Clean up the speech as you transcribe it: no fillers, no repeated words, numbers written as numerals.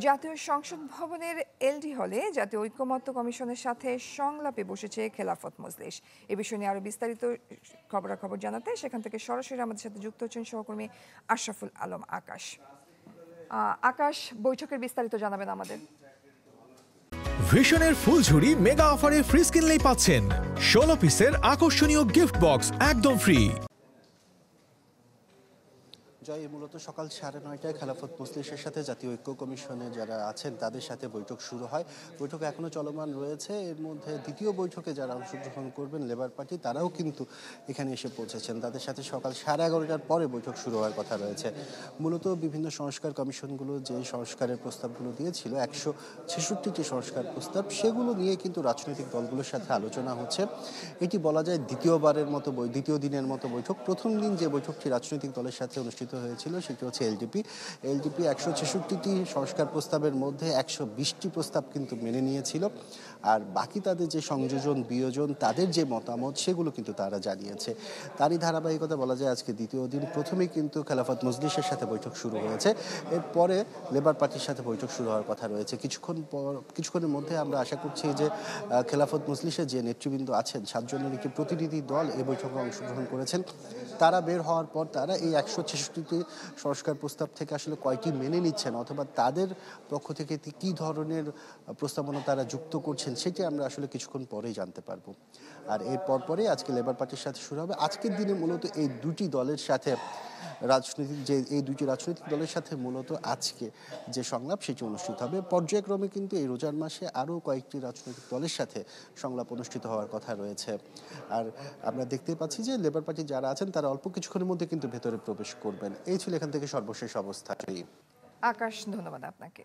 জাতীয় সংসদ ভবনের এলডি হলে জাতীয় ঐকমত্য কমিশনের সাথে সংলাপে বসেছে খেলাফত মজলিস। এ বিষয়ে নিয়ে আরো বিস্তারিত খবরাখবর জানাতে সেখান থেকে সরাসরি আমাদের সাথে যুক্ত হচ্ছেন সহকর্মী আশরাফুল আলম আকাশ। আকাশ, বৈঠকের বিস্তারিত জানাবেন আমাদের। ভিশনের ফুলঝুরি মেগা অফারে ফ্রিজ কিনলেই পাচ্ছেন 16 পিসের আকর্ষণীয় গিফট বক্স একদম ফ্রি। জয়, মূলত সকাল 9:30টায় খেলাফত মজলিসের সাথে জাতীয় ঐক্য কমিশনে যারা আছেন তাদের সাথে বৈঠক শুরু হয়। বৈঠক এখনো চলমান রয়েছে। এর মধ্যে দ্বিতীয় বৈঠকে যারা অংশগ্রহণ করবেন লেবার পার্টি, তারাও কিন্তু এখানে এসে পৌঁছেছেন। তাদের সাথে সকাল 11:30টার পরে বৈঠক শুরু হওয়ার কথা রয়েছে। মূলত বিভিন্ন সংস্কার কমিশনগুলো যে সংস্কারের প্রস্তাবগুলো দিয়েছিল, 166টি সংস্কার প্রস্তাব, সেগুলো নিয়ে কিন্তু রাজনৈতিক দলগুলোর সাথে আলোচনা হচ্ছে। এটি বলা যায় দ্বিতীয় দিনের মতো বৈঠক। প্রথম দিন যে বৈঠকটি রাজনৈতিক দলের সাথে অনুষ্ঠিত হয়েছিল সেটি হচ্ছে এলডিপি 166টি সংস্কার প্রস্তাবের মধ্যে 120টি প্রস্তাব কিন্তু মেনে নিয়েছিল। আর বাকি তাদের যে সংযোজন বিয়োজন, তাদের যে মতামত, সেগুলো কিন্তু তারা জানিয়েছে। তারই ধারাবাহিকতা বলা যায় আজকে দ্বিতীয় দিন। প্রথমেই কিন্তু খেলাফত মজলিসের সাথে বৈঠক শুরু হয়েছে। এরপরে লেবার পার্টির সাথে বৈঠক শুরু হওয়ার কথা রয়েছে। কিছুক্ষণের মধ্যে আমরা আশা করছি যে খেলাফত মজলিসের যে নেতৃবৃন্দ আছেন, 7 জনের একটি প্রতিনিধি দল এই বৈঠকে অংশগ্রহণ করেছেন। তারা বের হওয়ার পর তারা এই 166টি সংস্কার প্রস্তাব থেকে আসলে কয়টি মেনে নিচ্ছেন, অথবা তাদের পক্ষ থেকে কী ধরনের প্রস্তাবনা তারা যুক্ত করছেন, সেটি আমরা আসলে কিছুক্ষণ পরেই জানতে পারবো। আর এর পরপরই আজকে লেবার পার্টির সাথে শুরু হবে। আজকের দিনে মূলত এই দুটি দলের সাথে এই দুটি রাজনৈতিক দলের সাথে মূলত আজকে যে সংলাপ সেটি অনুষ্ঠিত হবে। পর্যায়ক্রমে কিন্তু এই রোজার মাসে আরও কয়েকটি রাজনৈতিক দলের সাথে সংলাপ অনুষ্ঠিত হওয়ার কথা রয়েছে। আর আমরা দেখতে পাচ্ছি যে লেবার পার্টি যারা আছেন তারা অল্প কিছুক্ষণের মধ্যে কিন্তু ভেতরে প্রবেশ করবেন। এই ছিল এখান থেকে সর্বশেষ অবস্থা। আকাশ, ধন্যবাদ আপনাকে।